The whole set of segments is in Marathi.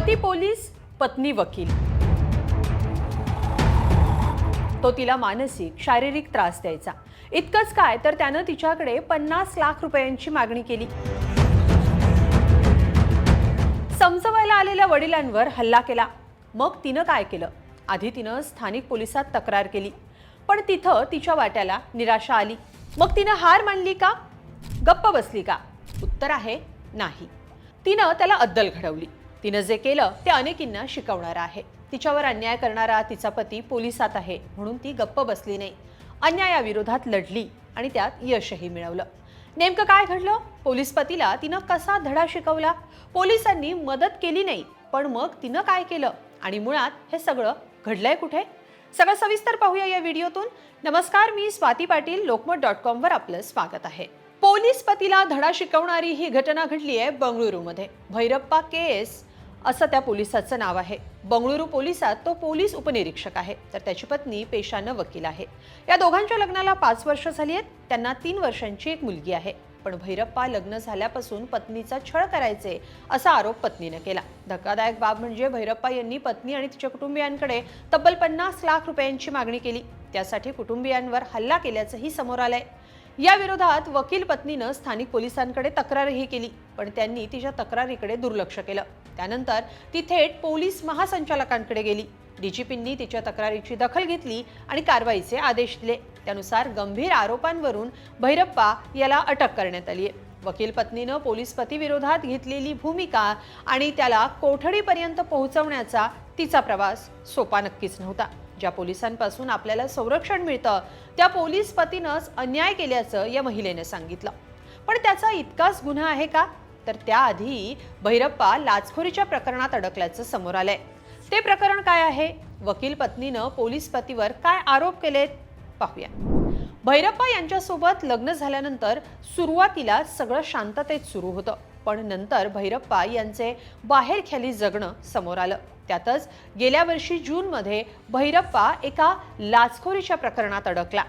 पती पोलीस, पत्नी वकील। तो तिला मानसिक शारीरिक त्रास द्यायचा। इतकंच काय तर त्यानं तिच्याकडे 50 लाख रुपयांची मागणी केली। समजवायला आलेल्या वडिलांवर हल्ला केला। मग तिनं काय केलं? आधी तिनं स्थानिक पोलिसात तक्रार केली, पण तिथं तिच्या वाट्याला निराशा आली। मग तिनं हार मानली का? गप्प बसली का? उत्तर आहे नाही। तिनं त्याला अद्दल घडवली। तिनं जे केलं ते अनेकींना शिकवणारं आहे। तिच्यावर अन्याय करणारा तिचा पती पोलिसात आहे म्हणून ती गप्प बसली नाही, अन्यायाविरोधात लढली आणि त्यात यशही मिळवलं। नेमकं काय घडलं? पोलीस पतीला तिनं कसा धडा शिकवला? पोलिसांनी मदत केली नाही, पण मग तिनं काय केलं आणि मुळात हे सगळं घडलंय कुठे? सगळं सविस्तर पाहूया या व्हिडिओतून। नमस्कार, मी स्वाती पाटील, लोकमत.com वर आपलं स्वागत आहे। पोलीस पतीला धडा शिकवणारी ही घटना घडली आहे बंगळुरूमध्ये। भैरप्पा केएस असं त्या पोलिसाचं नाव आहे। बंगळुरू पोलिसात तो पोलीस उपनिरीक्षक आहे, तर त्याची पत्नी पेशानं वकील आहे। या दोघांच्या लग्नाला 5 वर्ष झाली आहेत। त्यांना 3 वर्षांची एक मुलगी आहे। पण भैरप्पा लग्न झाल्यापासून पत्नीचा छळ करायचे असा आरोप पत्नीने केला। धक्कादायक बाब म्हणजे भैरप्पा यांनी पत्नी आणि तिच्या कुटुंबियांकडे तब्बल 50 लाख रुपयांची मागणी केली। त्यासाठी कुटुंबियांवर हल्ला केल्याचंही समोर आलंय। या विरोधात वकील पत्नीनं स्थानिक पोलिसांकडे तक्रारही केली, पण त्यांनी तिच्या तक्रारीकडे दुर्लक्ष केलं। त्यानंतर ती थेट पोलीस महासंचालकांकडे गेली। डीजीपींनी तिच्या तक्रारीची दखल घेतली आणि कारवाईचे आदेश दिले। त्यानुसार गंभीर आरोपांवरून भैरप्पा याला अटक करण्यात आली आहे। वकील पत्नीनं पोलीस पती विरोधात घेतलेली भूमिका आणि त्याला कोठडीपर्यंत पोहोचवण्याचा तिचा प्रवास सोपा नक्कीच नव्हता। ज्या पोलिसांपासून आपल्याला संरक्षण मिळतं त्या पोलीस पतीनंच अन्याय केल्याचं या महिलेने सांगितलं। पण त्याचा इतकाच गुन्हा आहे का? तर त्याआधी भैरप्पा लाचखोरीच्या प्रकरणात अडकल्याचं समोर आलंय। ते प्रकरण काय आहे? वकील पत्नीनं पोलीस पतीवर काय आरोप केलेत पाहूया। भैरप्पा यांच्यासोबत लग्न झाल्यानंतर सुरुवातीला सगळं शांततेत सुरू होतं, पण नंतर भैरप्पा यांचे बाहेरख्याली जगणं समोर आलं। त्यातच गेल्या वर्षी जूनमध्ये भैरप्पा एका लाचखोरीच्या प्रकरणात अडकला।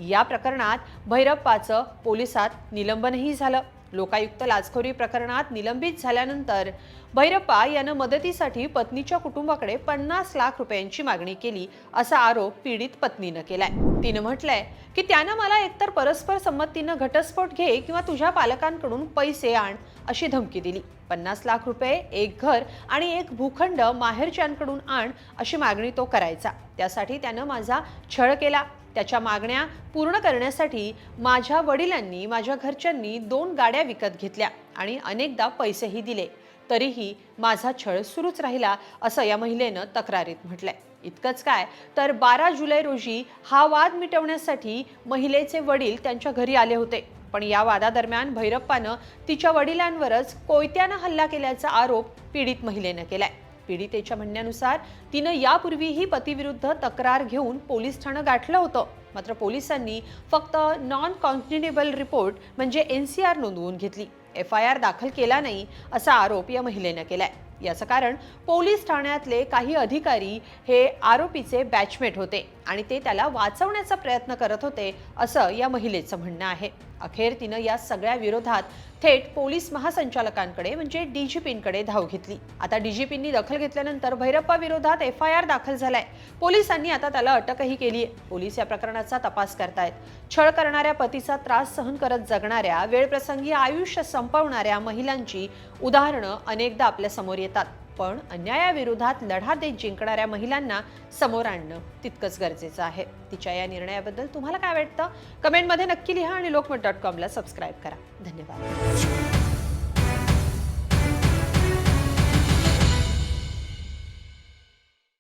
या प्रकरणात भैरप्पाचं पोलिसात निलंबनही झालं। लोकायुक्त लाचखोरी प्रकरणात निलंबित झाल्यानंतर भैरप्पा यानं मदतीसाठी पत्नीच्या कुटुंबाकडे 50 लाख रुपयांची मागणी केली असा आरोप पीडित पत्नीनं केलाय। तिनं म्हटलंय की त्यानं मला एकतर परस्पर संमतीनं घटस्फोट घे किंवा तुझ्या पालकांकडून पैसे आण अशी धमकी दिली। 50 लाख रुपये, एक घर आणि एक भूखंड माहेरच्यांकडून आण अशी मागणी तो करायचा। त्यासाठी त्यानं माझा छळ केला। त्याच्या मागण्या पूर्ण करण्यासाठी माझ्या वडिलांनी, माझ्या घरच्यांनी 2 गाड्या विकत घेतल्या आणि अनेकदा पैसेही दिले, तरीही माझा छळ सुरूच राहिला असं या महिलेनं तक्रारीत म्हटलंय। इतकंच काय तर 12 जुलै रोजी हा वाद मिटवण्यासाठी महिलेचे वडील त्यांच्या घरी आले होते, पण या वादादरम्यान भैरप्पानं तिच्या वडिलांवरच कोयत्यानं हल्ला केल्याचा आरोप पीडित महिलेनं केलाय। पीडितेच्या म्हणण्यानुसार तिनं यापूर्वीही पतीविरुद्ध तक्रार घेऊन पोलीस ठाणं गाठलं होतं, मात्र पोलिसांनी फक्त नॉन कॉन्स्टिनेबल रिपोर्ट म्हणजे NCR नोंदवून घेतली, FIR दाखल केला नाही असा आरोप या महिलेनं केलाय। याचं कारण पोलीस ठाण्यातले काही अधिकारी हे आरोपीचे बॅचमेट होते आणि ते त्याला वाचवण्याचा प्रयत्न करत होते असं या महिलेचं म्हणणं आहे। अखेर तिनं या सगळ्या विरोधात थेट पोलीस महासंचालकांकडे म्हणजे डीजीपींकडे धाव घेतली। आता डीजीपींनी दखल घेतल्यानंतर भैरप्पा विरोधात FIR दाखल झालाय। पोलिसांनी आता त्याला अटकही केली आहे। पोलीस या प्रकरणाचा तपास करतायत। छळ करणाऱ्या पतीचा त्रास सहन करत जगणाऱ्या, वेळप्रसंगी आयुष्य संपवणाऱ्या महिलांची उदाहरणं अनेकदा आपल्या समोर येतात, पण अन्यायाविरोधात लढा देत जिंकणाऱ्या महिलांना समोर आणणं तितकंच गरजेचं आहे। तिच्या या निर्णयाबद्दल तुम्हाला काय वाटतं? कमेंटमध्ये नक्की लिहा आणि लोकमत.com ला सबस्क्राईब करा। धन्यवाद।